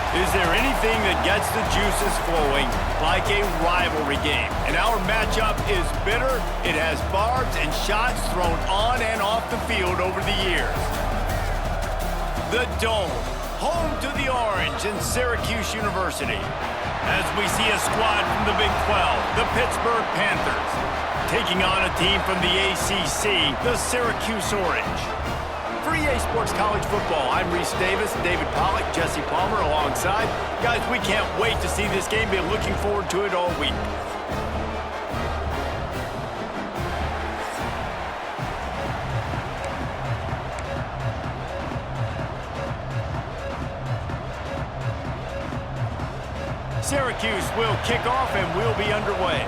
Is there anything that gets the juices flowing like a rivalry game? And our matchup is bitter. It has barbs and shots thrown on and off the field over the years. The Dome, home to the Orange in Syracuse University. As we see a squad from the Big 12, the Pittsburgh Panthers, taking on a team from the ACC, the Syracuse Orange. For EA Sports College Football, I'm Reese Davis, David Pollack, Jesse Palmer alongside. Guys, we can't wait to see this game. Been looking forward to it all week. Syracuse will kick off and we'll be underway.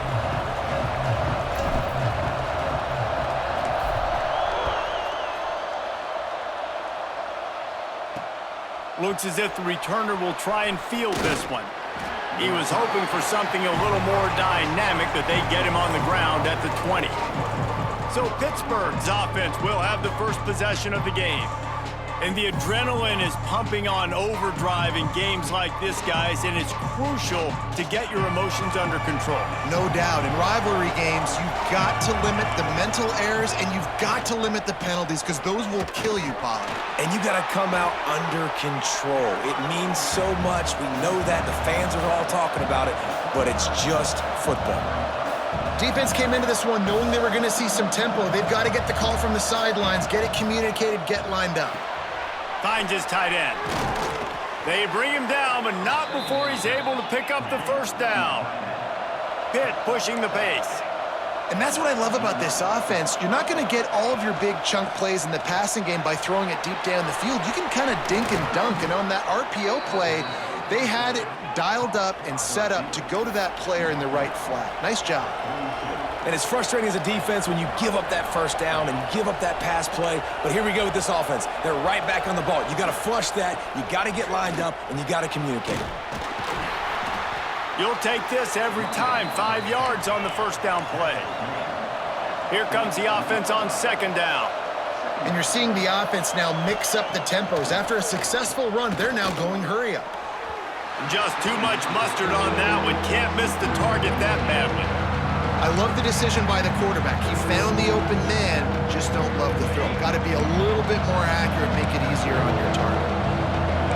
Looks as if the returner will try and field this one. He was hoping for something a little more dynamic, but they get him on the ground at the 20. So Pittsburgh's offense will have the first possession of the game. And the adrenaline is pumping on overdrive in games like this, guys, and it's crucial to get your emotions under control. No doubt. In rivalry games, you've got to limit the mental errors and you've got to limit the penalties because those will kill you, Pollard. And you got to come out under control. It means so much. We know that. The fans are all talking about it, but it's just football. Defense came into this one knowing they were going to see some tempo. They've got to get the call from the sidelines, get it communicated, get lined up. Finds his tight end. They bring him down, but not before he's able to pick up the first down. Pitt pushing the pace. And that's what I love about this offense. You're not going to get all of your big chunk plays in the passing game by throwing it deep down the field. You can kind of dink and dunk. And on that RPO play, they had it dialed up and set up to go to that player in the right flat. Nice job. And it's frustrating as a defense when you give up that first down and give up that pass play. But here we go with this offense. They're right back on the ball. You got to flush that. You got to get lined up, and you got to communicate. You'll take this every time. 5 yards on the first down play. Here comes the offense on second down. And you're seeing the offense now mix up the tempos. After a successful run, they're now going hurry up. Just too much mustard on that one. Can't miss the target that badly. I love the decision by the quarterback. He found the open man, just don't love the throw. Got to be a little bit more accurate, make it easier on your target.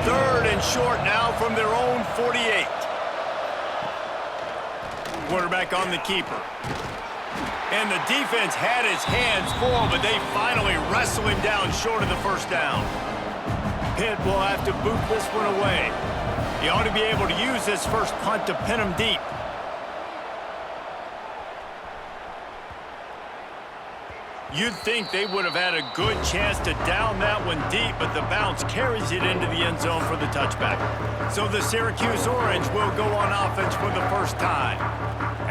Third and short now from their own 48. Quarterback on the keeper. And the defense had his hands full, but they finally wrestle him down short of the first down. Pitt will have to boot this one away. He ought to be able to use this first punt to pin him deep. You'd think they would have had a good chance to down that one deep, but the bounce carries it into the end zone for the touchback. So the Syracuse Orange will go on offense for the first time.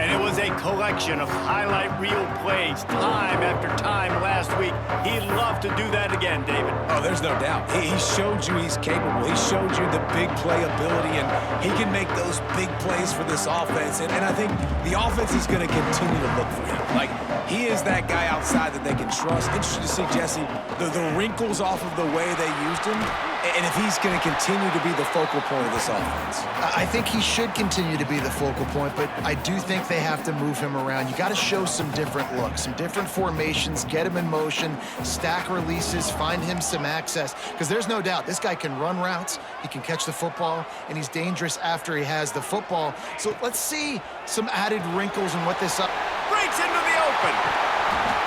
And it was a collection of highlight reel plays time after time last week. He'd love to do that again, David. Oh, there's no doubt. He showed you he's capable. He showed you the big play ability, and he can make those big plays for this offense. And I think the offense is going to continue to look for him. Like, he is that guy outside that they can trust. Interesting to see, Jesse, the wrinkles off of the way they used him, and if he's going to continue to be the focal point of this offense. I think he should continue to be the focal point, but I do think they have to move him around. You got to show some different looks, some different formations, get him in motion, stack releases, find him some access, because there's no doubt this guy can run routes, he can catch the football, and he's dangerous after he has the football. So let's see some added wrinkles in what this breaks into the open.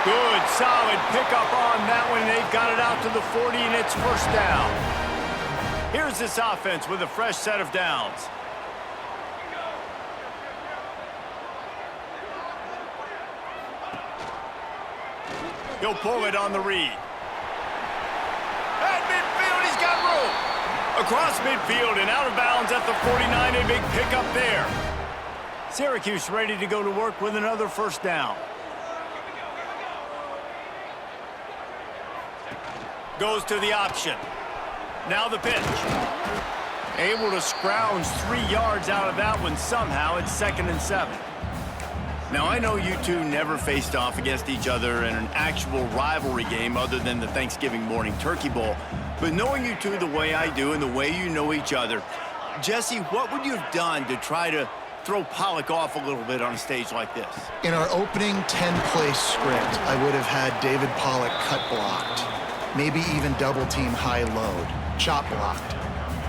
Good, solid pickup on that one. They've got it out to the 40, and it's first down. Here's this offense with a fresh set of downs. He'll pull it on the read. At midfield, he's got room. Across midfield and out of bounds at the 49, a big pickup there. Syracuse ready to go to work with another first down. Goes to the option. Now the pitch. Able to scrounge 3 yards out of that one somehow. It's 2nd and 7. Now, I know you two never faced off against each other in an actual rivalry game other than the Thanksgiving morning Turkey Bowl. But knowing you two the way I do and the way you know each other, Jesse, what would you have done to try to throw Pollock off a little bit on a stage like this? In our opening 10-play script, I would have had David Pollock cut blocked, maybe even double-team high load, chop blocked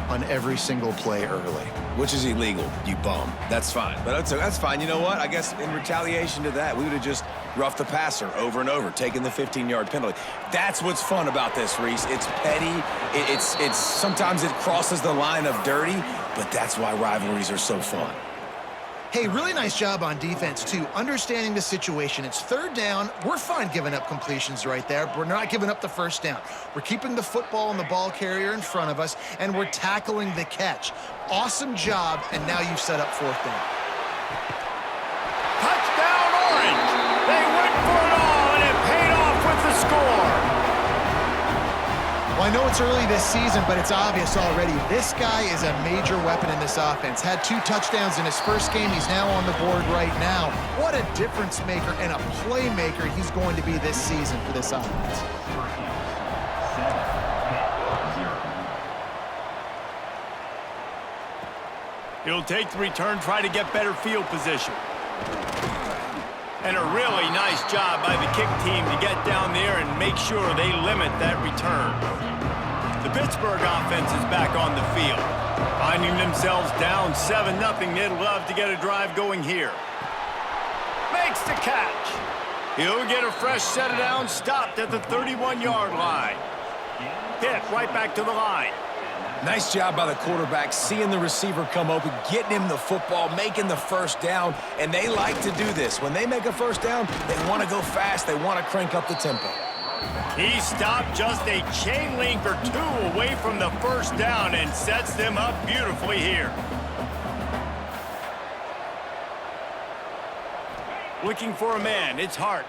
on every single play early. Which is illegal, you bum. That's fine. But that's fine. You know what? I guess in retaliation to that, we would have just roughed the passer over and over, taking the 15-yard penalty. That's what's fun about this, Reese. It's petty. It's sometimes it crosses the line of dirty, but that's why rivalries are so fun. Hey, really nice job on defense, too. Understanding the situation. It's third down. We're fine giving up completions right there. But we're not giving up the first down. We're keeping the football and the ball carrier in front of us, and we're tackling the catch. Awesome job, and now you've set up fourth down. Touchdown, Orange! They went for it all, and it paid off with the score. Well, I know it's early this season, but it's obvious already. This guy is a major weapon in this offense. Had 2 touchdowns in his first game. He's now on the board right now. What a difference maker and a playmaker he's going to be this season for this offense. He'll take the return, try to get better field position. And a really nice job by the kick team to get down there and make sure they limit that return. The Pittsburgh offense is back on the field. Finding themselves down 7-0, they'd love to get a drive going here. Makes the catch. He'll get a fresh set of downs, stopped at the 31-yard line. Pitt right back to the line. Nice job by the quarterback, seeing the receiver come open, getting him the football, making the first down, and they like to do this. When they make a first down, they want to go fast. They want to crank up the tempo. He stopped just a chain link or 2 away from the first down and sets them up beautifully here. Looking for a man, it's Hart.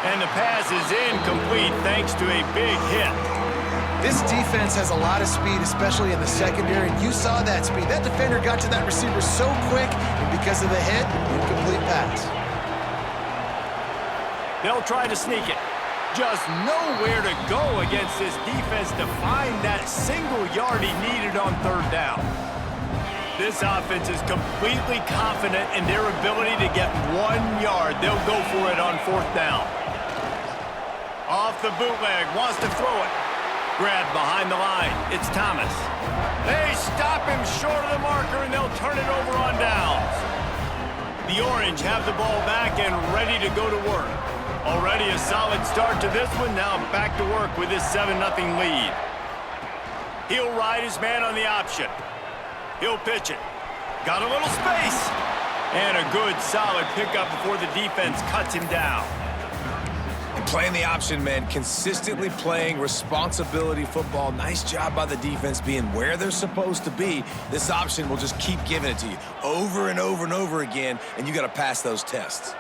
And the pass is incomplete thanks to a big hit. This defense has a lot of speed, especially in the secondary, and you saw that speed. That defender got to that receiver so quick, and because of the hit, incomplete pass. They'll try to sneak it. Just nowhere to go against this defense to find that single yard he needed on third down. This offense is completely confident in their ability to get 1 yard. They'll go for it on fourth down. Off the bootleg, wants to throw it. Grabbed behind the line, it's Thomas. They stop him short of the marker, and they'll turn it over on downs. The Orange have the ball back and ready to go to work. Already a solid start to this one, now back to work with this 7-0 lead. He'll ride his man on the option. He'll pitch it. Got a little space. And a good, solid pickup before the defense cuts him down. And playing the option, man, consistently playing responsibility football. Nice job by the defense being where they're supposed to be. This option will just keep giving it to you over and over and over again, and you got to pass those tests.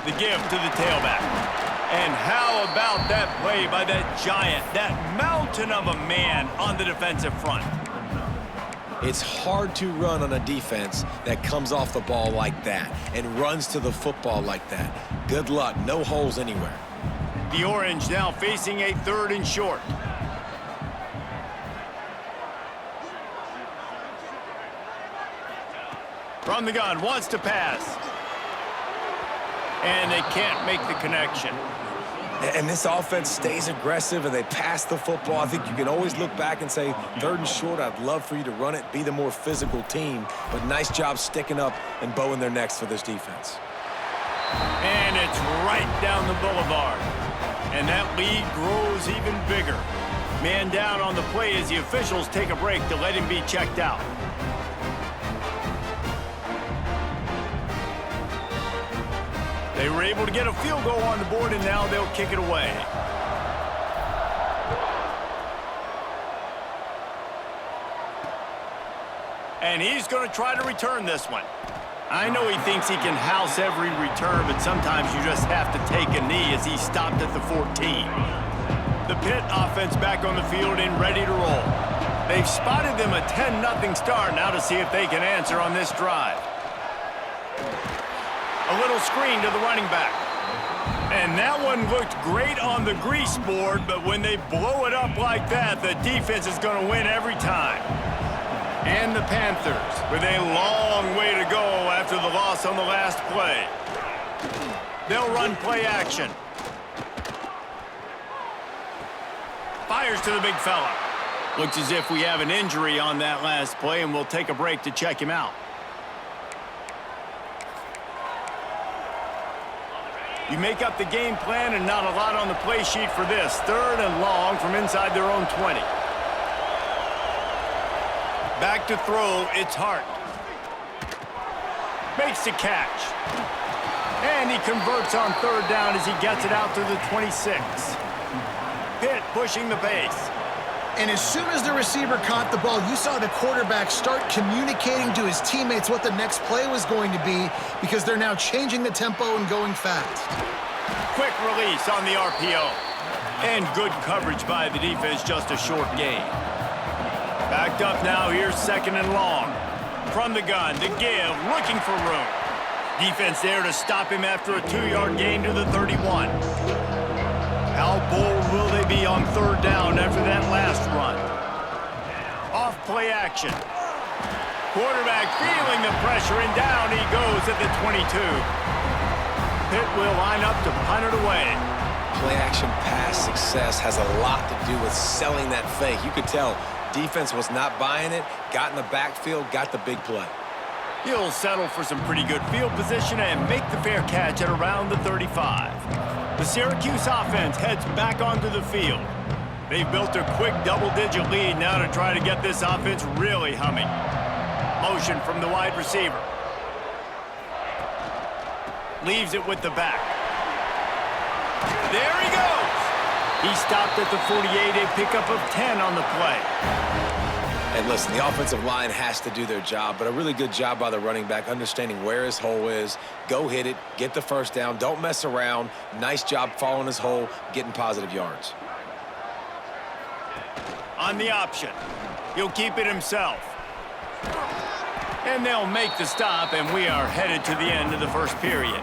The give to the tailback. And how about that play by that giant, that mountain of a man on the defensive front? It's hard to run on a defense that comes off the ball like that and runs to the football like that. Good luck. No holes anywhere. The Orange now facing a 3rd and short. From the gun, wants to pass. And they can't make the connection. And this offense stays aggressive and they pass the football. I think you can always look back and say, 3rd and short, I'd love for you to run it, be the more physical team. But nice job sticking up and bowing their necks for this defense. And it's right down the boulevard. And that lead grows even bigger. Man down on the play as the officials take a break to let him be checked out. They were able to get a field goal on the board, and now they'll kick it away. And he's going to try to return this one. I know he thinks he can house every return, but sometimes you just have to take a knee as he stopped at the 14. The Pitt offense back on the field and ready to roll. They've spotted them a 10-0 start now to see if they can answer on this drive. A little screen to the running back. And that one looked great on the grease board, but when they blow it up like that, the defense is going to win every time. And the Panthers with a long way to go after the loss on the last play. They'll run play action. Fires to the big fella. Looks as if we have an injury on that last play, and we'll take a break to check him out. You make up the game plan and not a lot on the play sheet for this. 3rd and long from inside their own 20. Back to throw, it's Hart. Makes the catch. And he converts on 3rd down as he gets it out to the 26. Pitt pushing the pace. And as soon as the receiver caught the ball, you saw the quarterback start communicating to his teammates what the next play was going to be, because they're now changing the tempo and going fast. Quick release on the RPO. And good coverage by the defense, just a short gain. Backed up now, here's 2nd and long. From the gun, to give, looking for room. Defense there to stop him after a 2-yard gain to the 31. How bold will they be on 3rd down after that last run? Off play action. Quarterback feeling the pressure, and down he goes at the 22. Pitt will line up to punt it away. Play action pass success has a lot to do with selling that fake. You could tell defense was not buying it, got in the backfield, got the big play. He'll settle for some pretty good field position and make the fair catch at around the 35. The Syracuse offense heads back onto the field. They've built a quick double-digit lead now to try to get this offense really humming. Motion from the wide receiver. Leaves it with the back. There he goes! He stopped at the 48, a pickup of 10 on the play. And listen, the offensive line has to do their job, but a really good job by the running back understanding where his hole is. Go hit it, get the 1st down, don't mess around. Nice job following his hole, getting positive yards. On the option, he'll keep it himself. And they'll make the stop, and we are headed to the end of the 1st period.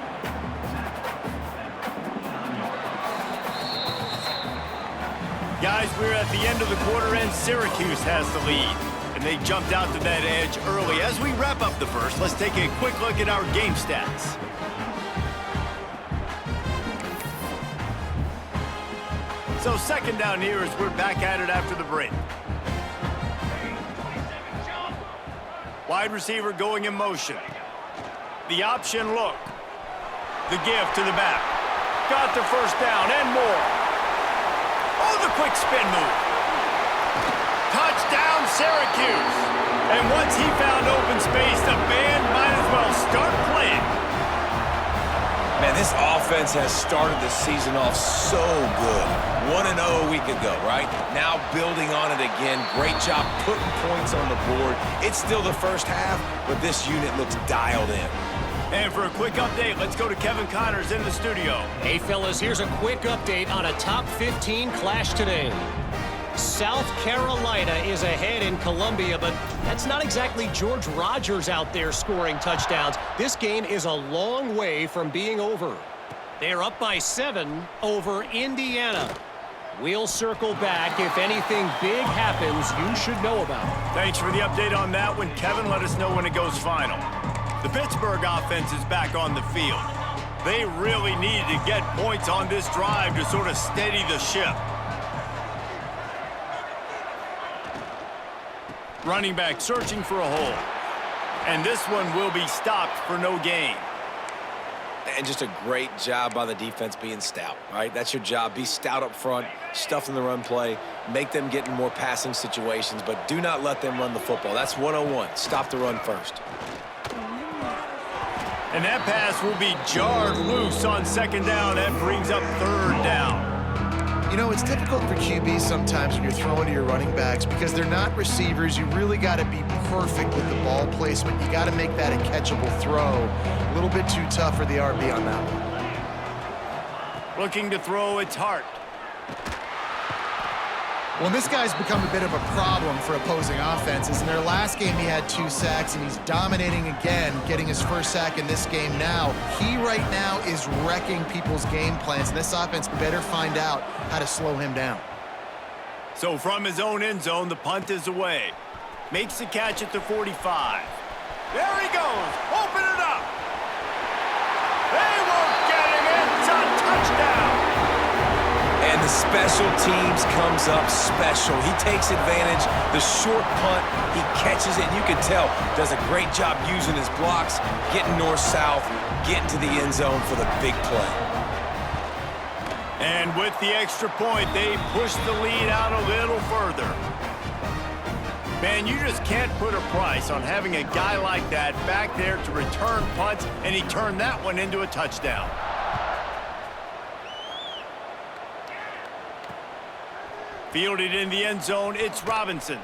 Guys, we're at the end of the quarter, and Syracuse has the lead. And they jumped out to that edge early. As we wrap up the 1st, let's take a quick look at our game stats. So 2nd down here as we're back at it after the break. Wide receiver going in motion. The option look. The give to the back. Got the 1st down and more. Oh, the quick spin move. Touchdown, Syracuse. And once he found open space, the band might as well start playing. Man, this offense has started the season off so good. 1-0 a week ago, right? Now building on it again. Great job putting points on the board. It's still the 1st half, but this unit looks dialed in. And for a quick update, let's go to Kevin Connors in the studio. Hey, fellas, here's a quick update on a top 15 clash today. South Carolina is ahead in Columbia, but that's not exactly George Rogers out there scoring touchdowns. This game is a long way from being over. They're up by 7 over Indiana. We'll circle back if anything big happens you should know about. Thanks for the update on that one, Kevin. Let us know when it goes final. The Pittsburgh offense is back on the field. They really needed to get points on this drive to sort of steady the ship. Running back searching for a hole. And this one will be stopped for no gain. And just a great job by the defense being stout, right? That's your job. Be stout up front, stuff in the run play, make them get in more passing situations, but do not let them run the football. That's 101. Stop the run first. And that pass will be jarred loose on 2nd down. That brings up 3rd down. You know, it's difficult for QBs sometimes when you're throwing to your running backs because they're not receivers. You really got to be perfect with the ball placement. You got to make that a catchable throw. A little bit too tough for the RB on that one. Looking to throw, it's Hart. Well, this guy's become a bit of a problem for opposing offenses. In their last game, he had 2 sacks, and he's dominating again, getting his first sack in this game now. He right now is wrecking people's game plans, and this offense better find out how to slow him down. So from his own end zone, the punt is away. Makes the catch at the 45. There he goes. Open it up. They won't get him. It's a touchdown. And the special teams comes up special. He takes advantage. The short punt, he catches it, and you can tell, does a great job using his blocks, getting north-south, getting to the end zone for the big play. And with the extra point, they push the lead out a little further. Man, you just can't put a price on having a guy like that back there to return punts, and he turned that one into a touchdown. Fielded in the end zone, it's Robinson.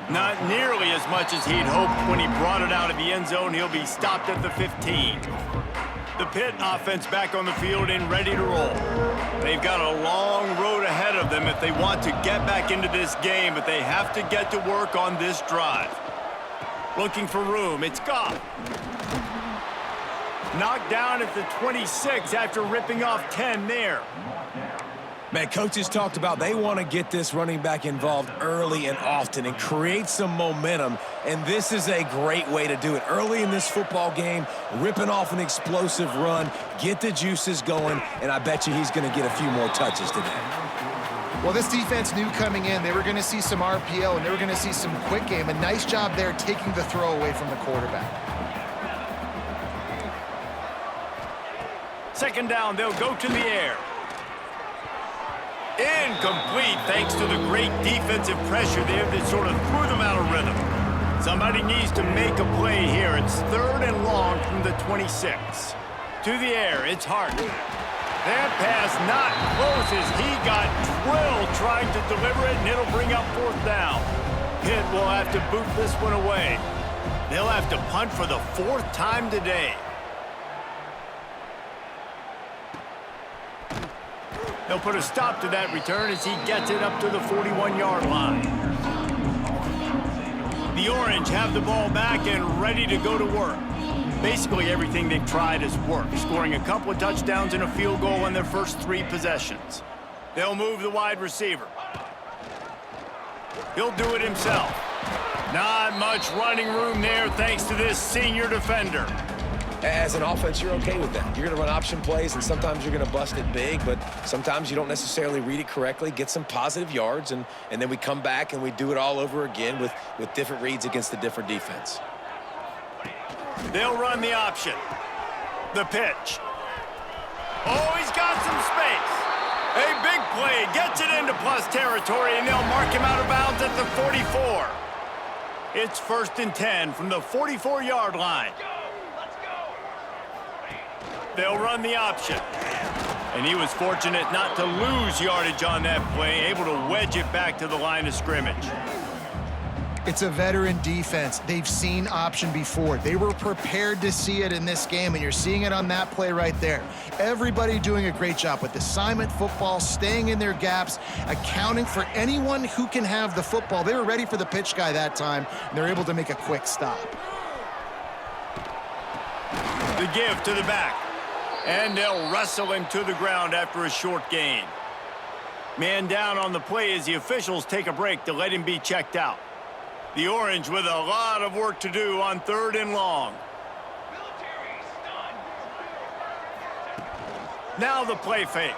Not nearly as much as he'd hoped when he brought it out of the end zone. He'll be stopped at the 15. The Pitt offense back on the field and ready to roll. They've got a long road ahead of them if they want to get back into this game, but they have to get to work on this drive. Looking for room, it's Goff. Knocked down at the 26 after ripping off 10 there. Man, coaches talked about they want to get this running back involved early and often and create some momentum, and this is a great way to do it. Early in this football game, ripping off an explosive run, get the juices going, and I bet you he's going to get a few more touches today. Well, this defense knew coming in they were going to see some RPO, and they were going to see some quick game. A nice job there taking the throw away from the quarterback. Second down, they'll go to the air. Incomplete thanks to the great defensive pressure there that sort of threw them out of rhythm. Somebody needs to make a play here. It's 3rd and long from the 26. To the air, it's Hart. That pass not close as he got drilled trying to deliver it, and it'll bring up 4th down. Pitt will have to boot this one away. They'll have to punt for the 4th time today. They'll put a stop to that return as he gets it up to the 41-yard line. The Orange have the ball back and ready to go to work. Basically everything they've tried has worked, scoring a couple of touchdowns and a field goal in their first 3 possessions. They'll move the wide receiver. He'll do it himself. Not much running room there thanks to this senior defender. As an offense, you're okay with that. You're going to run option plays, and sometimes you're going to bust it big, but sometimes you don't necessarily read it correctly, get some positive yards, and then we come back and we do it all over again with different reads against the different defense. They'll run the option. The pitch. Oh, he's got some space. A big play, gets it into plus territory, and they'll mark him out of bounds at the 44. It's 1st and 10 from the 44-yard line. They'll run the option. And he was fortunate not to lose yardage on that play, able to wedge it back to the line of scrimmage. It's a veteran defense. They've seen option before. They were prepared to see it in this game, and you're seeing it on that play right there. Everybody doing a great job with assignment football, staying in their gaps, accounting for anyone who can have the football. They were ready for the pitch guy that time, and they're able to make a quick stop. The give to the back. And they'll wrestle him to the ground after a short gain. Man down on the play as the officials take a break to let him be checked out. The Orange with a lot of work to do on 3rd and long. Now the play fake.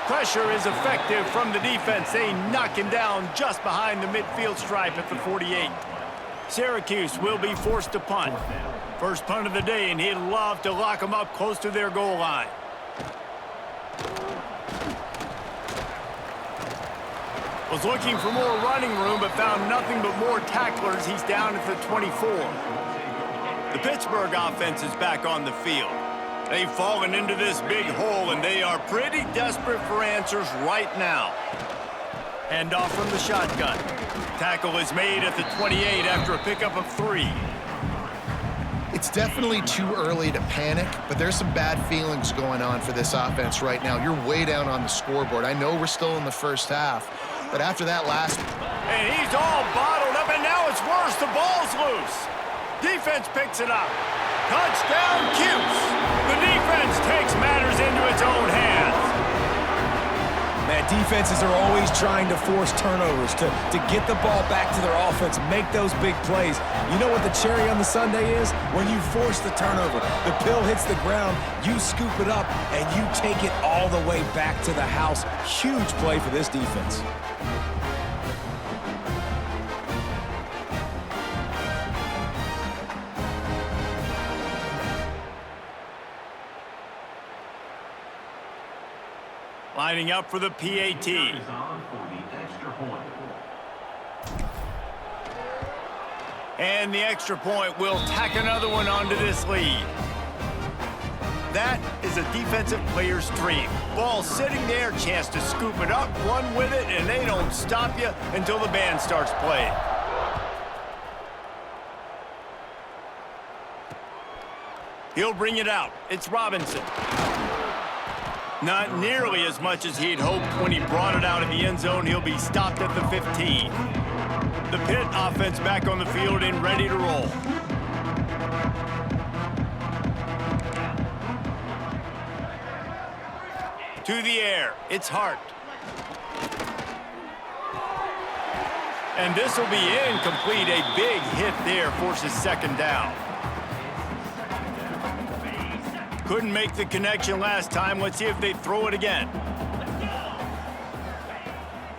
Pressure is effective from the defense. They knock him down just behind the midfield stripe at the 48. Syracuse will be forced to punt. First punt of the day, and he'd love to lock them up close to their goal line. Was looking for more running room, but found nothing but more tacklers. He's down at the 24. The Pittsburgh offense is back on the field. They've fallen into this big hole, and they are pretty desperate for answers right now. Hand off from the shotgun. Tackle is made at the 28 after a pickup of 3. It's definitely too early to panic, but there's some bad feelings going on for this offense right now. You're way down on the scoreboard. I know we're still in the first half, but after that last... And he's all bottled up, and now it's worse. The ball's loose. Defense picks it up. Touchdown, Cuse. The defense takes matters into its own hands. Man, defenses are always trying to force turnovers to get the ball back to their offense, make those big plays. You know what the cherry on the sundae is? When you force the turnover, the pill hits the ground, you scoop it up, and you take it all the way back to the house. Huge play for this defense. Lining up for the PAT. And the extra point will tack another one onto this lead. That is a defensive player's dream. Ball sitting there, chance to scoop it up, run with it, and they don't stop you until the band starts playing. He'll bring it out. It's Robinson. Not nearly as much as he'd hoped when he brought it out of the end zone. He'll be stopped at the 15. The Pitt offense back on the field and ready to roll. To the air. It's Hart. And this will be incomplete. A big hit there forces second down. Couldn't make the connection last time. Let's see if they throw it again.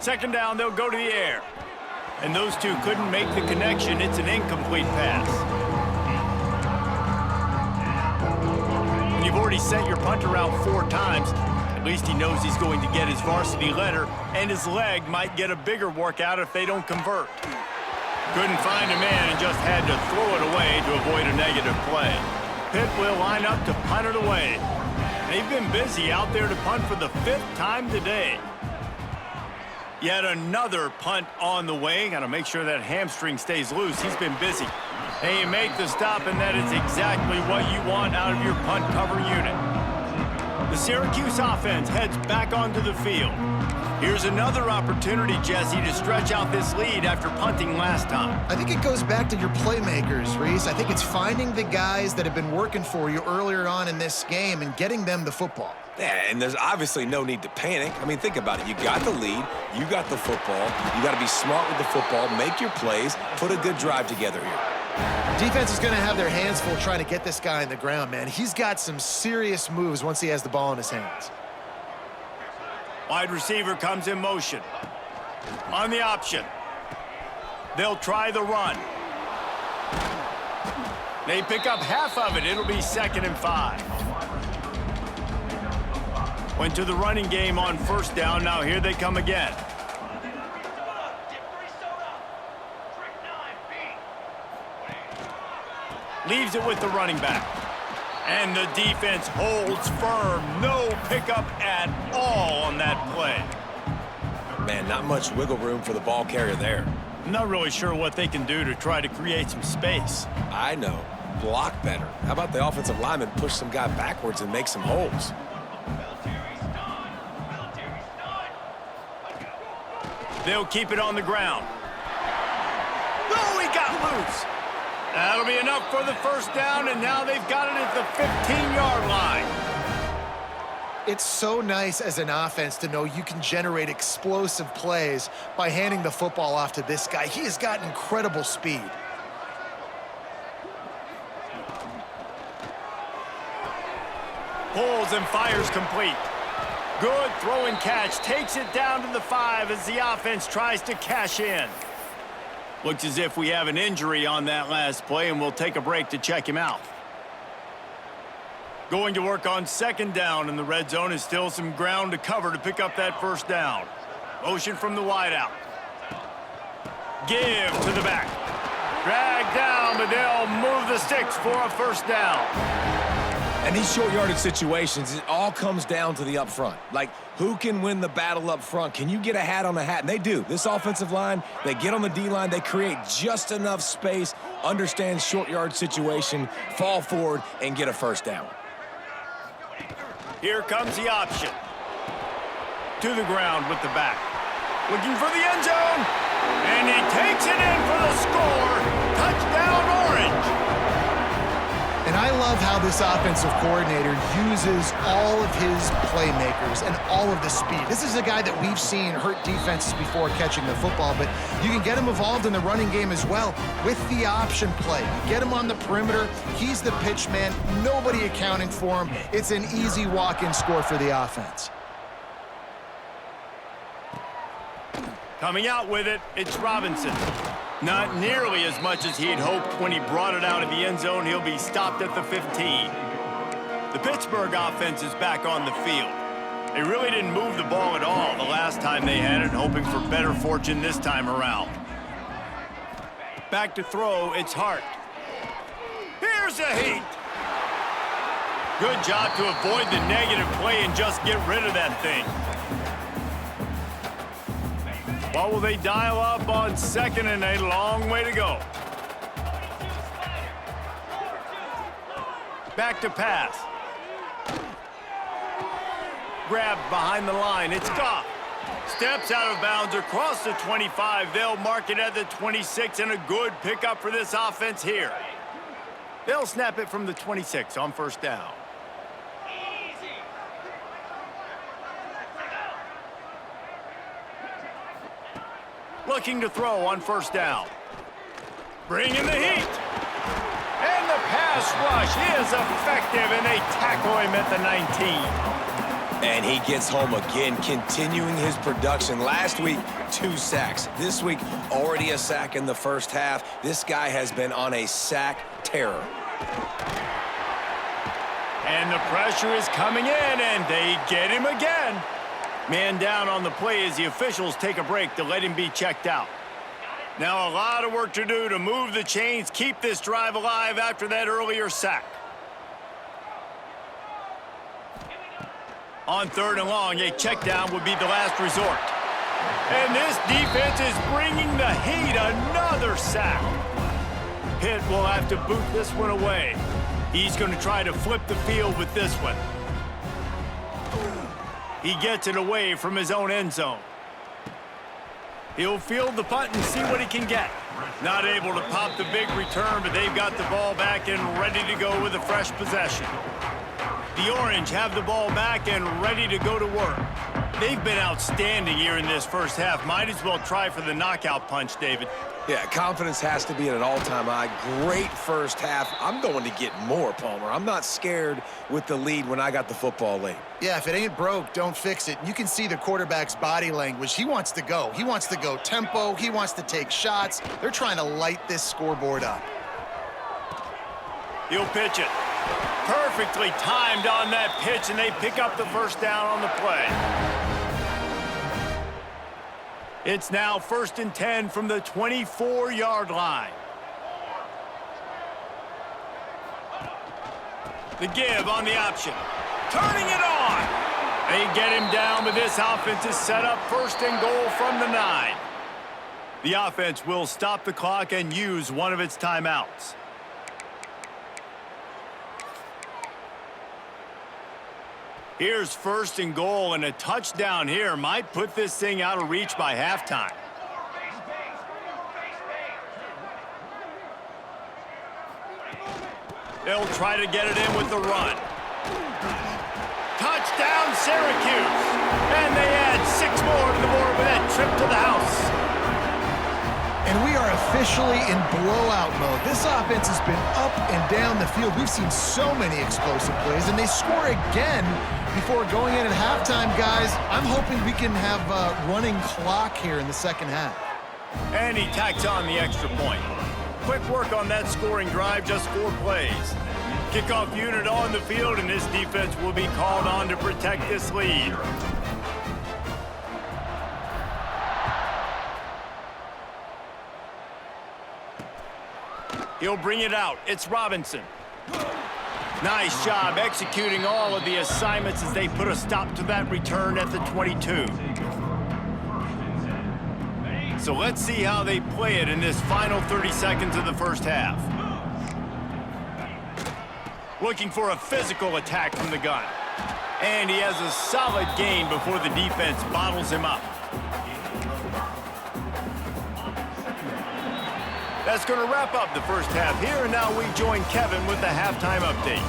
Second down, they'll go to the air. And those two couldn't make the connection. It's an incomplete pass. When you've already sent your punter out 4 times, at least he knows he's going to get his varsity letter, and his leg might get a bigger workout if they don't convert. Couldn't find a man and just had to throw it away to avoid a negative play. Pitt will line up to punt it away. They've been busy out there to punt for the 5th time today. Yet another punt on the way. Got to make sure that hamstring stays loose. He's been busy. And you make the stop, and that is exactly what you want out of your punt cover unit. The Syracuse offense heads back onto the field. Here's another opportunity, Jesse, to stretch out this lead after punting last time. I think it goes back to your playmakers, Reese. I think it's finding the guys that have been working for you earlier on in this game and getting them the football. Yeah, and there's obviously no need to panic. I mean, think about it. You got the lead. You got the football. You got to be smart with the football, make your plays, put a good drive together here. Defense is going to have their hands full trying to get this guy on the ground, man. He's got some serious moves once he has the ball in his hands. Wide receiver comes in motion. On the option. They'll try the run. They pick up half of it. It'll be 2nd and 5. Went to the running game on 1st down. Now here they come again. Leaves it with the running back. And the defense holds firm. No pickup at all on that play. Man, not much wiggle room for the ball carrier there. I'm not really sure what they can do to try to create some space. I know. Block better. How about the offensive lineman push some guy backwards and make some holes? They'll keep it on the ground. Oh, he got loose. That'll be enough for the 1st down, and now they've got it at the 15-yard line. It's so nice as an offense to know you can generate explosive plays by handing the football off to this guy. He has got incredible speed. Pulls and fires complete. Good throw and catch. Takes it down to the 5 as the offense tries to cash in. Looks as if we have an injury on that last play, and we'll take a break to check him out. Going to work on 2nd down, and the red zone is still some ground to cover to pick up that 1st down. Motion from the wideout. Give to the back. Drag down, but they'll move the sticks for a 1st down. And these short yardage situations, it all comes down to the up front. Like, who can win the battle up front? Can you get a hat on the hat? And they do. This offensive line, they get on the D-line, they create just enough space understands short yard situation, fall forward, and get a first down. Here comes the option. To the ground with the back. Looking for the end zone. And he takes it in for the score. Touchdown, Orange. And I love how this offensive coordinator uses all of his playmakers and all of the speed. This is a guy that we've seen hurt defenses before catching the football, but you can get him involved in the running game as well with the option play. You get him on the perimeter. He's the pitch man. Nobody accounting for him. It's an easy walk-in score for the offense. Coming out with it, it's Robinson. Not nearly as much as he had hoped when he brought it out of the end zone. He'll be stopped at the 15. The Pittsburgh offense is back on the field. They really didn't move the ball at all the last time they had it, hoping for better fortune this time around. Back to throw, it's Hart. Here's a heat. Good job to avoid the negative play and just get rid of that thing. What will they dial up on 2nd and a long way to go? Back to pass. Grabbed behind the line. It's Goff. Steps out of bounds across the 25. They'll mark it at the 26, and a good pickup for this offense here. They'll snap it from the 26 on first down. Looking to throw on first down. Bringing the heat. And the pass rush is effective, and they tackle him at the 19. And he gets home again, continuing his production. Last week, 2 sacks. This week, already a sack in the first half. This guy has been on a sack terror. And the pressure is coming in, and they get him again. Man down on the play as the officials take a break to let him be checked out. Now a lot of work to do to move the chains, keep this drive alive after that earlier sack. On 3rd and long, a check down would be the last resort. And this defense is bringing the heat. Another sack. Pitt will have to boot this one away. He's going to try to flip the field with this one. He gets it away from his own end zone. He'll field the punt and see what he can get. Not able to pop the big return, but they've got the ball back and ready to go with a fresh possession. The Orange have the ball back and ready to go to work. They've been outstanding here in this first half. Might as well try for the knockout punch, David. Yeah, confidence has to be at an all-time high. Great first half. I'm going to get more, Palmer. I'm not scared with the lead when I got the football late. Yeah, if it ain't broke, don't fix it. You can see the quarterback's body language. He wants to go. He wants to go tempo. He wants to take shots. They're trying to light this scoreboard up. He'll pitch it. Perfectly timed on that pitch, and they pick up the first down on the play. It's now 1st and 10 from the 24-yard line. The give on the option. Turning it on. They get him down, but this offense is set up 1st and goal from the 9. The offense will stop the clock and use one of its timeouts. Here's 1st and goal, and a touchdown here might put this thing out of reach by halftime. They'll try to get it in with the run. Touchdown, Syracuse. And they add 6 more to the board with that trip to the house. And we are officially in blowout mode. This offense has been up and down the field. We've seen so many explosive plays, and they score again before going in at halftime, guys. I'm hoping we can have a running clock here in the second half. And he tacks on the extra point. Quick work on that scoring drive, just 4 plays. Kickoff unit on the field, and this defense will be called on to protect this lead. He'll bring it out. It's Robinson. Nice job executing all of the assignments as they put a stop to that return at the 22. So let's see how they play it in this final 30 seconds of the first half. Looking for a physical attack from the gun. And he has a solid gain before the defense bottles him up. That's going to wrap up the first half here, and now we join Kevin with the halftime update.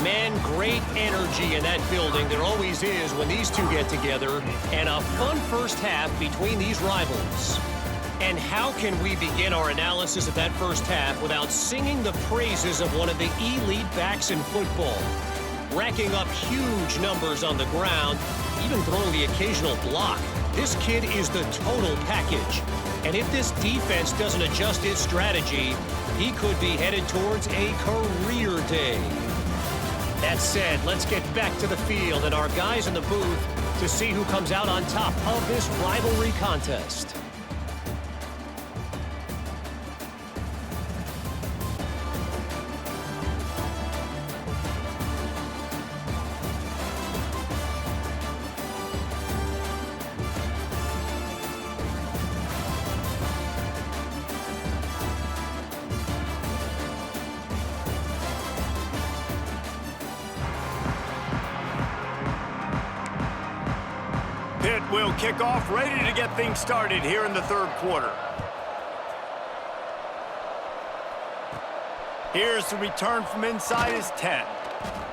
Man, great energy in that building. There always is when these two get together. And a fun first half between these rivals. And how can we begin our analysis of that first half without singing the praises of one of the elite backs in football? Racking up huge numbers on the ground, even throwing the occasional block. This kid is the total package. And if this defense doesn't adjust its strategy, he could be headed towards a career day. That said, let's get back to the field and our guys in the booth to see who comes out on top of this rivalry contest. Pitt will kick off, ready to get things started here in the third quarter. Here's the return from inside his 10.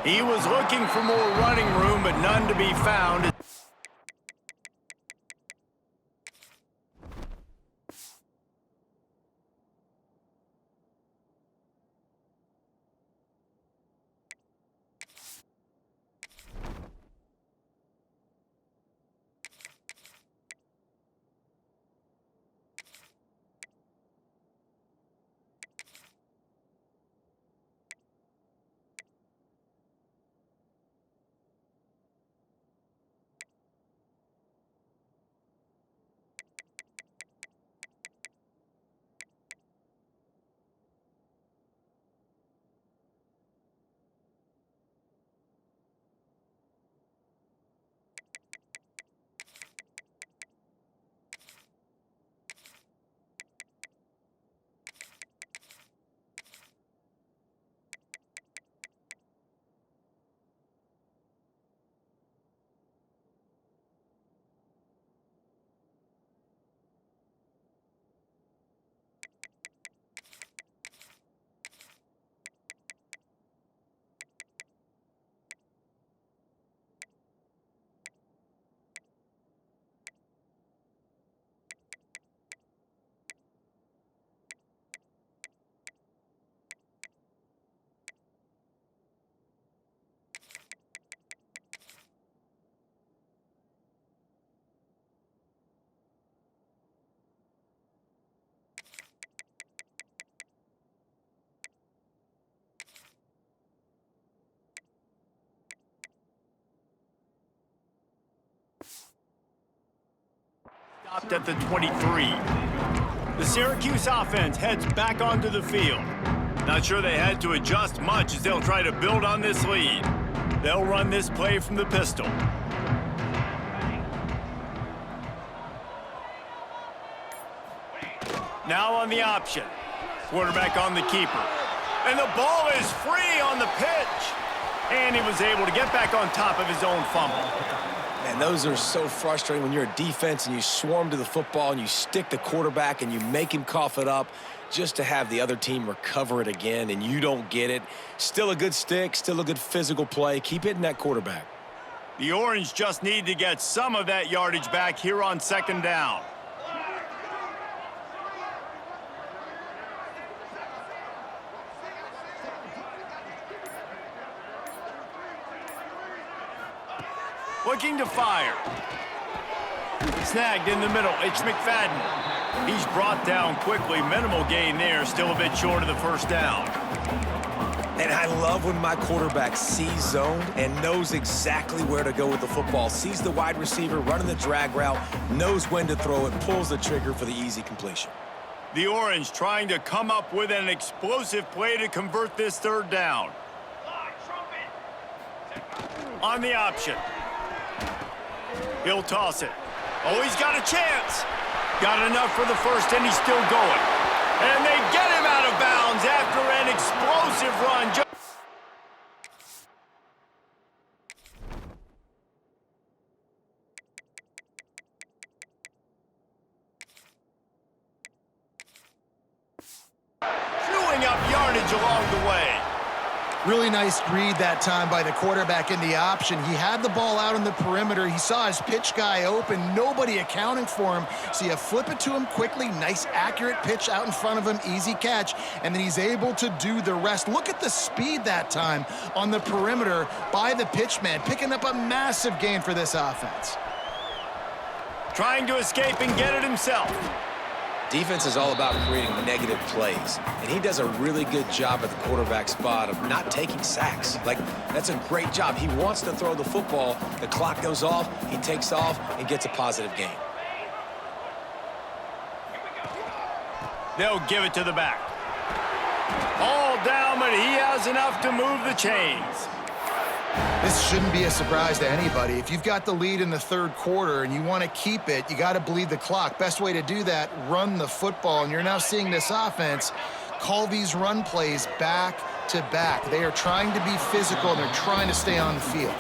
He was looking for more running room, but none to be found. Stopped at the 23. The Syracuse offense heads back onto the field. Not sure they had to adjust much as they'll try to build on this lead. They'll run this play from the pistol. Now on the option. Quarterback on the keeper. And the ball is free on the pitch. And he was able to get back on top of his own fumble. Man, those are so frustrating when you're a defense and you swarm to the football and you stick the quarterback and you make him cough it up just to have the other team recover it again and you don't get it. Still a good stick, still a good physical play. Keep hitting that quarterback. The Orange just need to get some of that yardage back here on second down. Looking to fire. Snagged in the middle. It's McFadden. He's brought down quickly. Minimal gain there. Still a bit short of the first down. And I love when my quarterback sees zoned and knows exactly where to go with the football. Sees the wide receiver running the drag route, knows when to throw it, pulls the trigger for the easy completion. The Orange trying to come up with an explosive play to convert this third down. On the option. He'll toss it. Oh, he's got a chance. Got enough for the first, and he's still going. And they get him out of bounds after an explosive run. Chewing up yardage along the way. Really nice read that time by the quarterback in the option. He had the ball out on the perimeter. He saw his pitch guy open, nobody accounting for him. So you flip it to him quickly, nice accurate pitch out in front of him, easy catch, and then he's able to do the rest. Look at the speed that time on the perimeter by the pitch man, picking up a massive gain for this offense. Trying to escape and get it himself. Defense is all about creating negative plays, and he does a really good job at the quarterback spot of not taking sacks. Like, that's a great job. He wants to throw the football. The clock goes off, he takes off, and gets a positive gain. They'll give it to the back. All down, but he has enough to move the chains. This shouldn't be a surprise to anybody. If you've got the lead in the third quarter and you want to keep it, you got to bleed the clock. Best way to do that, run the football. And you're now seeing this offense call these run plays back to back. They are trying to be physical, and they're trying to stay on the field.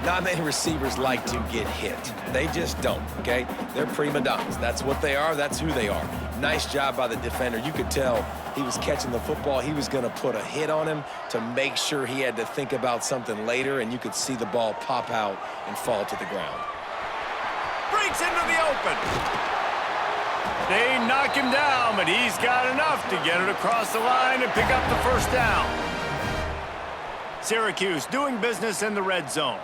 Not many receivers like to get hit. They just don't, okay? They're prima donnas. That's what they are. That's who they are. Nice job by the defender. You could tell he was catching the football. He was going to put a hit on him to make sure he had to think about something later, and you could see the ball pop out and fall to the ground. Breaks into the open. They knock him down, but he's got enough to get it across the line and pick up the first down. Syracuse doing business in the red zone.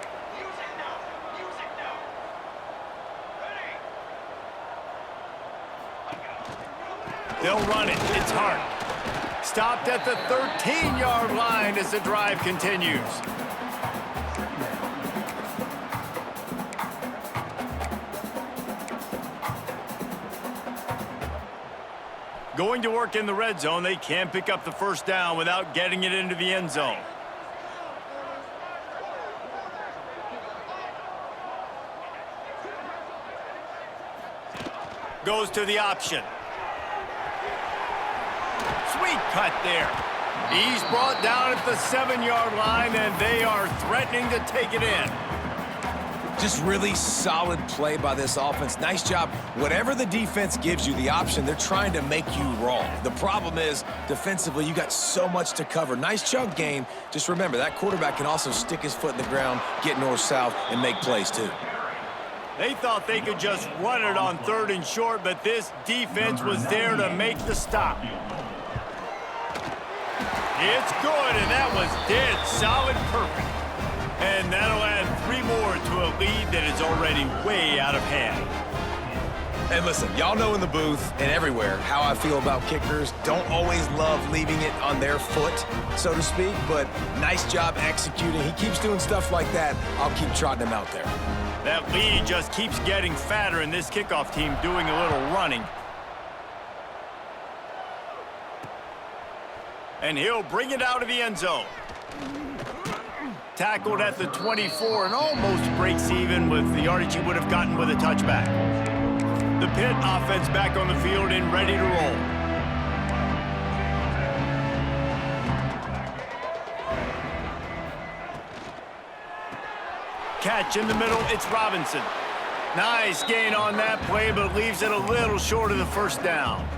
They'll run it. It's Hart. Stopped at the 13-yard line as the drive continues. Going to work in the red zone. They can't pick up the first down without getting it into the end zone. Goes to the option. Sweet cut there. He's brought down at the 7-yard line, and they are threatening to take it in. Just really solid play by this offense. Nice job. Whatever the defense gives you the option, they're trying to make you wrong. The problem is, defensively, you got so much to cover. Nice chunk gain. Just remember, that quarterback can also stick his foot in the ground, get north-south, and make plays too. They thought they could just run it on 3rd and short, but this defense was there to make the stop. It's good, and that was dead solid perfect. And that'll add 3 more to a lead that is already way out of hand. And listen, y'all know in the booth and everywhere how I feel about kickers. Don't always love leaving it on their foot, so to speak, but nice job executing. He keeps doing stuff like that. I'll keep trotting him out there. That lead just keeps getting fatter, and this kickoff team doing a little running. And he'll bring it out of the end zone. Tackled at the 24 and almost breaks even with the yardage he would have gotten with a touchback. The Pitt offense back on the field and ready to roll. Catch in the middle, it's Robinson. Nice gain on that play, but leaves it a little short of the first down.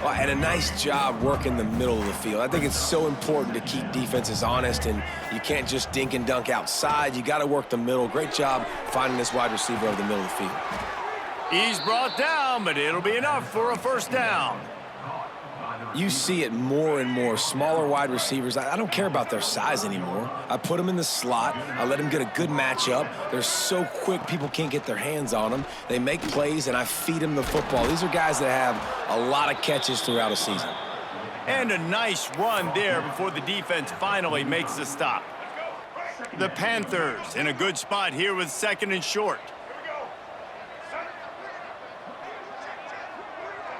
Well, and a nice job working the middle of the field. I think it's so important to keep defenses honest, and you can't just dink and dunk outside. You got to work the middle. Great job finding this wide receiver over the middle of the field. He's brought down, but it'll be enough for a first down. You see it more and more. Smaller wide receivers, I don't care about their size anymore. I put them in the slot. I let them get a good matchup. They're so quick, people can't get their hands on them. They make plays, and I feed them the football. These are guys that have a lot of catches throughout a season. And a nice run there before the defense finally makes the stop. The Panthers in a good spot here with 2nd and short.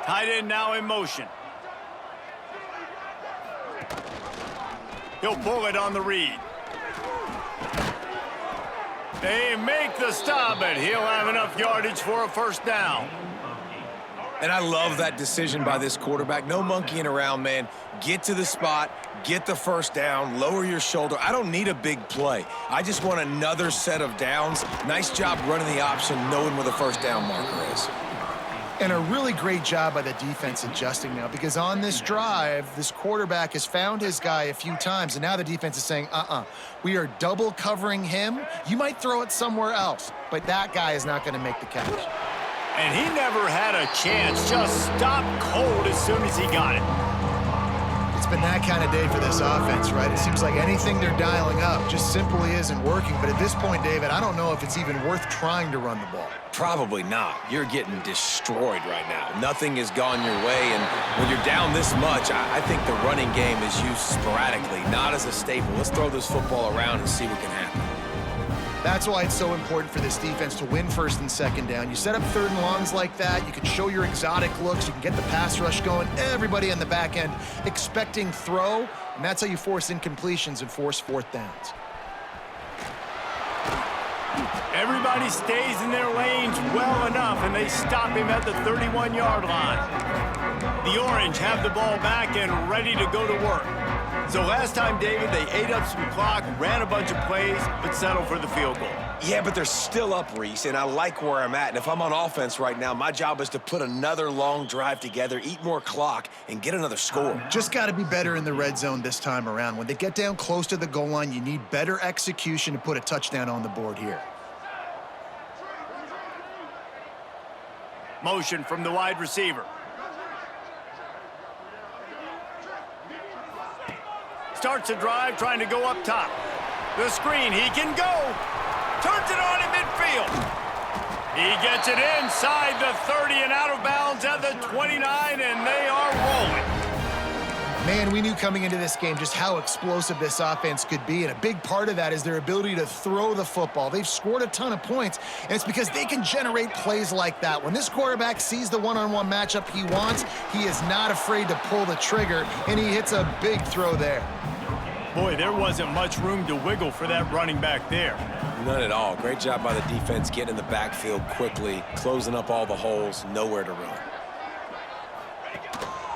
Tight end now in motion. He'll pull it on the read. They make the stop, but he'll have enough yardage for a first down. And I love that decision by this quarterback. No monkeying around, man. Get to the spot, get the first down, lower your shoulder. I don't need a big play. I just want another set of downs. Nice job running the option, knowing where the first down marker is. And a really great job by the defense adjusting now, because on this drive, this quarterback has found his guy a few times, and now the defense is saying, we are double covering him. You might throw it somewhere else, but that guy is not going to make the catch. And he never had a chance, just stopped cold as soon as he got it. It's been that kind of day for this offense, right? It seems like anything they're dialing up just simply isn't working. But at this point, David, I don't know if it's even worth trying to run the ball. Probably not. You're getting destroyed right now. Nothing has gone your way, and when you're down this much, I think the running game is used sporadically, not as a staple. Let's throw this football around and see what can happen. That's why it's so important for this defense to win first and second down. You set up third and longs like that, you can show your exotic looks, you can get the pass rush going, everybody on the back end expecting throw, and that's how you force incompletions and force fourth downs. Everybody stays in their lanes well enough, and they stop him at the 31-yard line. The Orange have the ball back and ready to go to work. So last time, David, they ate up some clock, ran a bunch of plays, but settled for the field goal. Yeah, but they're still up, Reese, and I like where I'm at. And if I'm on offense right now, my job is to put another long drive together, eat more clock, and get another score. Just got to be better in the red zone this time around. When they get down close to the goal line, you need better execution to put a touchdown on the board here. Motion from the wide receiver. Starts a drive trying to go up top. The screen, he can go. Turns it on in midfield. He gets it inside the 30 and out of bounds at the 29, and they are rolling. Man, we knew coming into this game just how explosive this offense could be, and a big part of that is their ability to throw the football. They've scored a ton of points, and it's because they can generate plays like that. When this quarterback sees the one-on-one matchup he wants, he is not afraid to pull the trigger, and he hits a big throw there. Boy, there wasn't much room to wiggle for that running back there. None at all. Great job by the defense getting in the backfield quickly, closing up all the holes, nowhere to run.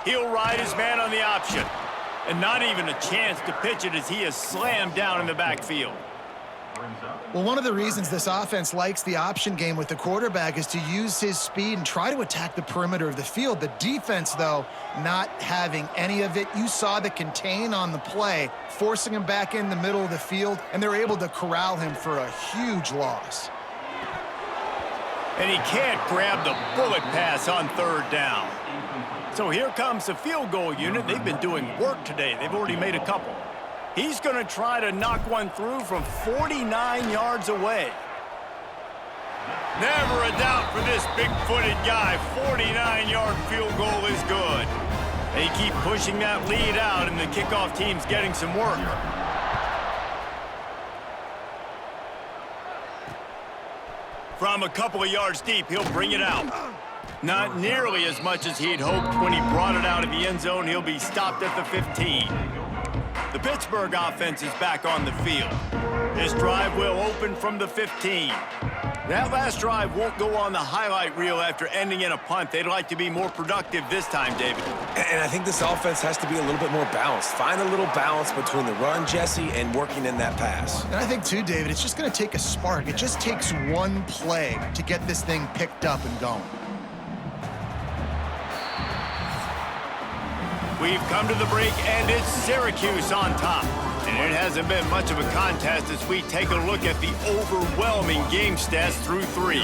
He'll ride his man on the option. And not even a chance to pitch it as he is slammed down in the backfield. Well, one of the reasons this offense likes the option game with the quarterback is to use his speed and try to attack the perimeter of the field. The defense, though, not having any of it. You saw the contain on the play, forcing him back in the middle of the field, and they're able to corral him for a huge loss. And he can't grab the bullet pass on third down. So here comes the field goal unit. They've been doing work today. They've already made a couple. He's going to try to knock one through from 49 yards away. Never a doubt for this big-footed guy. 49-yard field goal is good. They keep pushing that lead out, and the kickoff team's getting some work. From a couple of yards deep, he'll bring it out. Not nearly as much as he'd hoped when he brought it out of the end zone. He'll be stopped at the 15. The Pittsburgh offense is back on the field. This drive will open from the 15. That last drive won't go on the highlight reel after ending in a punt. They'd like to be more productive this time, David. And I think this offense has to be a little bit more balanced. Find a little balance between the run, Jesse, and working in that pass. And I think, too, David, it's just going to take a spark. It just takes one play to get this thing picked up and going. We've come to the break, and it's Syracuse on top. And it hasn't been much of a contest as we take a look at the overwhelming game stats through 3.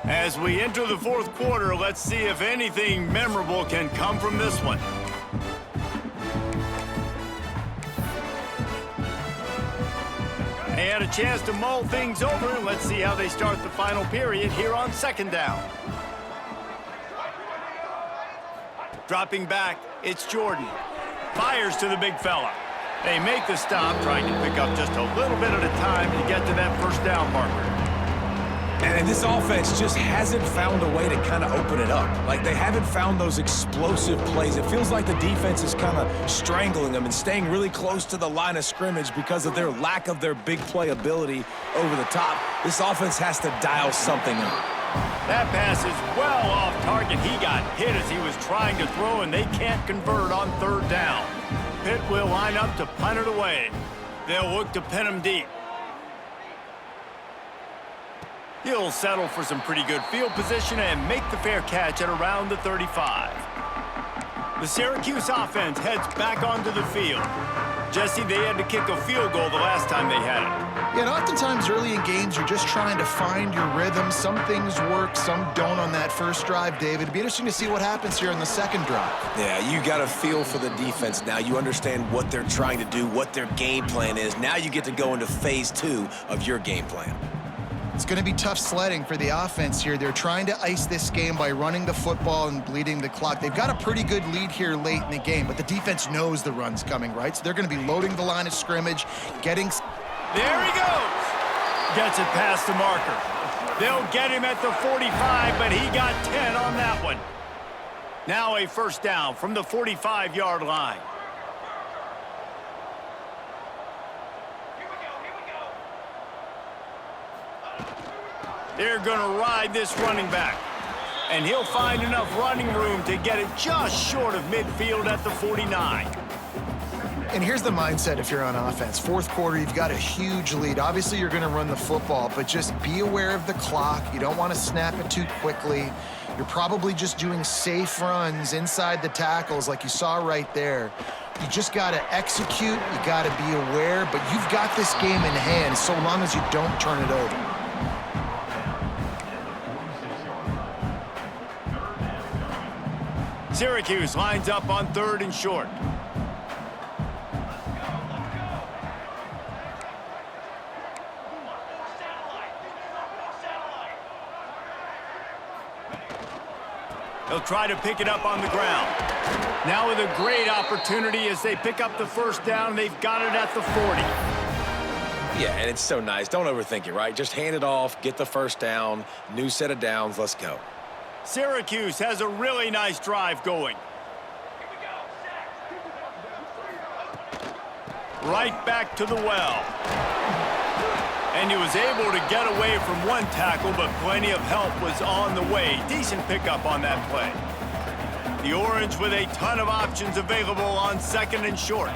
As we enter the fourth quarter, let's see if anything memorable can come from this one. They had a chance to mull things over. Let's see how they start the final period here on second down. Dropping back, it's Jordan. Fires to the big fella. They make the stop, trying to pick up just a little bit at a time to get to that first down marker. And this offense just hasn't found a way to kind of open it up. Like, they haven't found those explosive plays. It feels like the defense is kind of strangling them and staying really close to the line of scrimmage because of their lack of their big play ability over the top. This offense has to dial something up. That pass is well off target. He got hit as he was trying to throw, and they can't convert on third down. Pitt will line up to punt it away. They'll look to pin him deep. He'll settle for some pretty good field position and make the fair catch at around the 35. The Syracuse offense heads back onto the field. Jesse, they had to kick a field goal the last time they had it. Yeah, and oftentimes early in games, you're just trying to find your rhythm. Some things work, some don't on that first drive, David. It'd be interesting to see what happens here in the second drive. Yeah, you got a feel for the defense now. You understand what they're trying to do, what their game plan is. Now you get to go into phase 2 of your game plan. It's going to be tough sledding for the offense here. They're trying to ice this game by running the football and bleeding the clock. They've got a pretty good lead here late in the game, but the defense knows the run's coming, right? So they're going to be loading the line of scrimmage, getting... There he goes. Gets it past the marker. They'll get him at the 45, but he got 10 on that one. Now a first down from the 45-yard line. They're going to ride this running back. And he'll find enough running room to get it just short of midfield at the 49. And here's the mindset if you're on offense. Fourth quarter, you've got a huge lead. Obviously, you're going to run the football, but just be aware of the clock. You don't want to snap it too quickly. You're probably just doing safe runs inside the tackles like you saw right there. You just got to execute. You got to be aware, but you've got this game in hand so long as you don't turn it over. Syracuse lines up on third and short. They'll try to pick it up on the ground. Now with a great opportunity as they pick up the first down. They've got it at the 40. Yeah, and it's so nice. Don't overthink it, right? Just hand it off, get the first down, new set of downs, let's go. Syracuse has a really nice drive going. Right back to the well. And he was able to get away from one tackle, but plenty of help was on the way. Decent pickup on that play. The Orange with a ton of options available on second and short.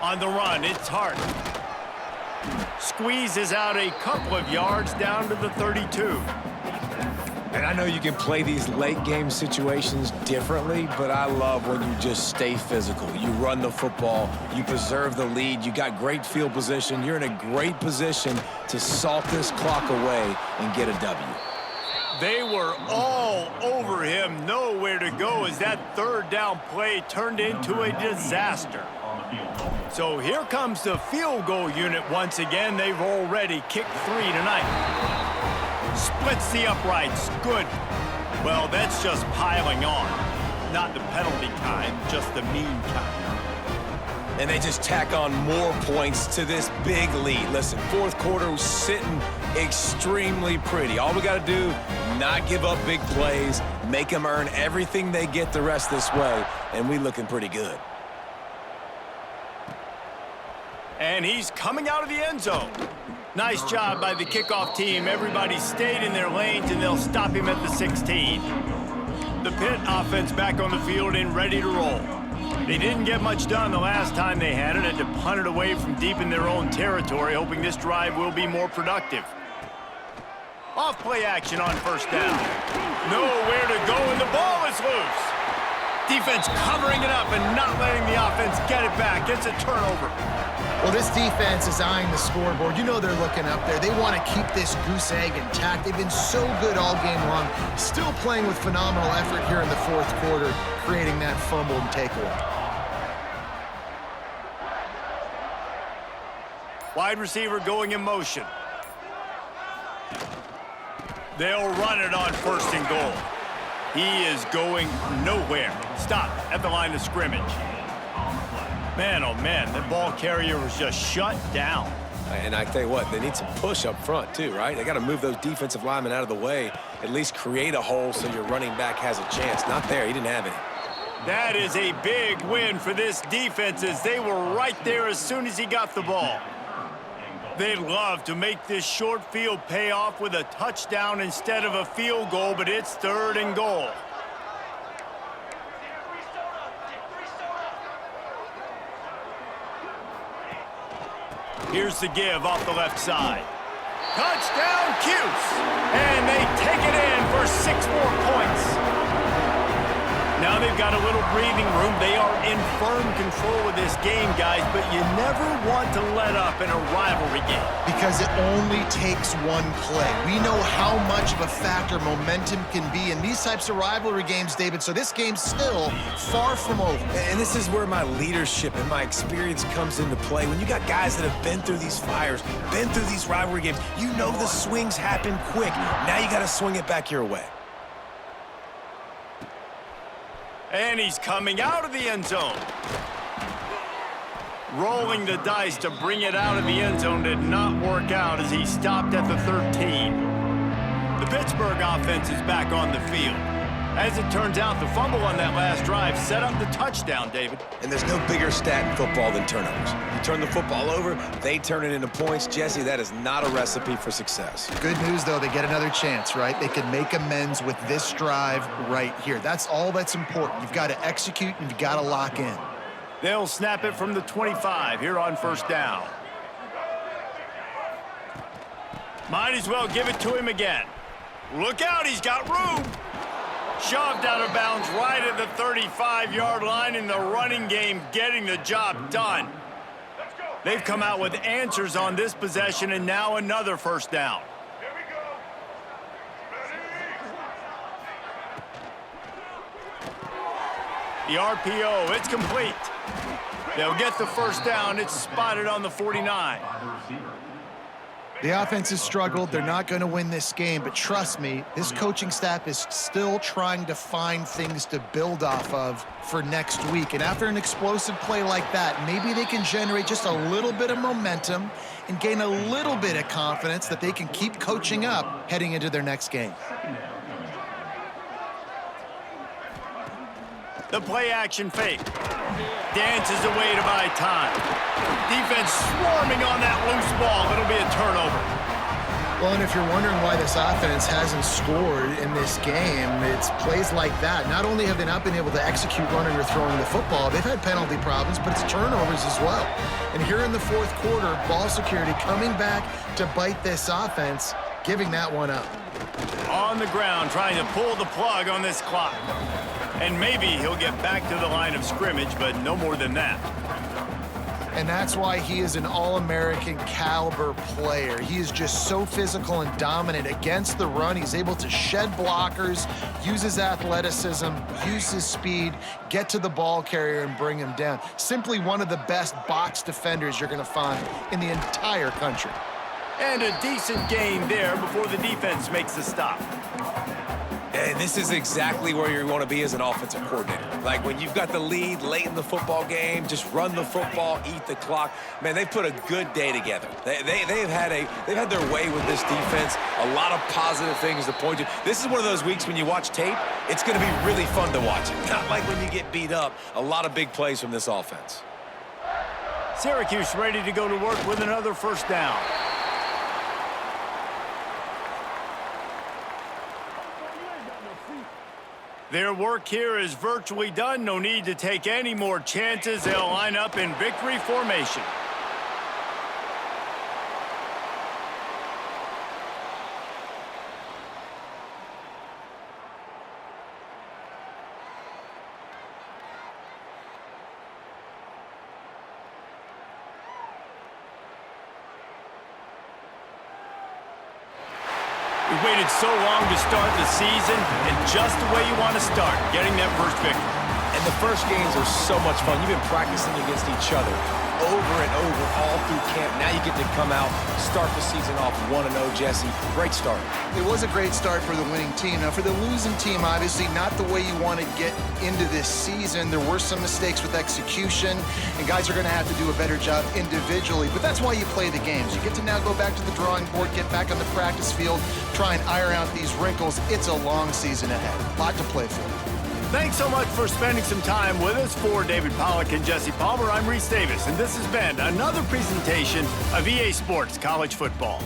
On the run, it's Hart. Squeezes out a couple of yards down to the 32. And I know you can play these late game situations differently, but I love when you just stay physical. You run the football, you preserve the lead, you got great field position, you're in a great position to salt this clock away and get a W. They were all over him, nowhere to go as that third down play turned into a disaster. So here comes the field goal unit once again. They've already kicked 3 tonight. Splits the uprights. Good. Well, that's just piling on. Not the penalty kind, just the mean kind. And they just tack on more points to this big lead. Listen, fourth quarter was sitting extremely pretty. All we got to do, not give up big plays, make them earn everything they get the rest this way, and we looking pretty good. And he's coming out of the end zone. Nice job by the kickoff team. Everybody stayed in their lanes, and they'll stop him at the 16. The Pitt offense back on the field and ready to roll. They didn't get much done the last time they had it, and to punt it away from deep in their own territory, hoping this drive will be more productive. Off play action on first down. Nowhere to go, and the ball is loose. Defense covering it up and not letting the offense get it back. It's a turnover. Well, this defense is eyeing the scoreboard. You know they're looking up there. They want to keep this goose egg intact. They've been so good all game long. Still playing with phenomenal effort here in the fourth quarter, creating that fumble and takeaway. Wide receiver going in motion. They'll run it on first and goal. He is going nowhere. Stop at the line of scrimmage. Man, oh man, the ball carrier was just shut down. And I tell you what, they need some push up front too, right? They got to move those defensive linemen out of the way, at least create a hole so your running back has a chance. Not there. He didn't have any. That is a big win for this defense as they were right there as soon as he got the ball. They'd love to make this short field pay off with a touchdown instead of a field goal, but it's 3rd and goal. Here's the give off the left side. Touchdown, Cuse! And they take it in for 6 more points. Now they've got a little breathing room. They are in firm control of this game, guys, but you never want to let up in a rivalry game. Because it only takes one play. We know how much of a factor momentum can be in these types of rivalry games, David, so this game's still far from over. And this is where my leadership and my experience comes into play. When you got guys that have been through these fires, been through these rivalry games, you know the swings happen quick. Now you got to swing it back your way. And he's coming out of the end zone. Rolling the dice to bring it out of the end zone did not work out as he stopped at the 13. The Pittsburgh offense is back on the field. As it turns out, the fumble on that last drive set up the touchdown, David. And there's no bigger stat in football than turnovers. You turn the football over, they turn it into points. Jesse, that is not a recipe for success. Good news, though, they get another chance, right? They can make amends with this drive right here. That's all that's important. You've got to execute and you've got to lock in. They'll snap it from the 25 here on 1st down. Might as well give it to him again. Look out, he's got room. Shoved out of bounds right at the 35-yard line in the running game, getting the job done. They've come out with answers on this possession, and now another 1st down. The RPO, it's complete. They'll get the 1st down. It's spotted on the 49. The offense has struggled. They're not going to win this game, but trust me, this coaching staff is still trying to find things to build off of for next week. And after an explosive play like that, maybe they can generate just a little bit of momentum and gain a little bit of confidence that they can keep coaching up heading into their next game. The play action fake. Dances away to buy time. Defense swarming on that loose ball. It'll be a turnover. Well, and if you're wondering why this offense hasn't scored in this game, it's plays like that. Not only have they not been able to execute running or throwing the football, they've had penalty problems, but it's turnovers as well. And here in the 4th quarter, ball security coming back to bite this offense, giving that one up. On the ground, trying to pull the plug on this clock. And maybe he'll get back to the line of scrimmage, but no more than that. And that's why he is an All-American caliber player. He is just so physical and dominant against the run. He's able to shed blockers, use his athleticism, use his speed, get to the ball carrier and bring him down. Simply one of the best box defenders you're going to find in the entire country. And a decent gain there before the defense makes the stop. And this is exactly where you want to be as an offensive coordinator. Like when you've got the lead late in the football game, just run the football, eat the clock. Man, they put a good day together. They've had their way with this defense. A lot of positive things to point to. This is one of those weeks when you watch tape, it's going to be really fun to watch it. Not like when you get beat up. A lot of big plays from this offense. Syracuse ready to go to work with another 1st down. Their work here is virtually done. No need to take any more chances. They'll line up in victory formation. We waited so long to start the season, and just the way you want to start, getting that first victory. And The first games are so much fun. You've been practicing against each other over and over all through camp. Now you get to come out, start the season off 1-0, Jesse. Great start. It was a great start for the winning team. Now, for the losing team, obviously not the way you want to get into this season. There were some mistakes with execution, and guys are going to have to do a better job individually. But that's why you play the games. You get to now go back to the drawing board, get back on the practice field, try and iron out these wrinkles. It's a long season ahead. A lot to play for. Thanks so much for spending some time with us. For David Pollack and Jesse Palmer, I'm Reese Davis, and this has been another presentation of EA Sports College Football.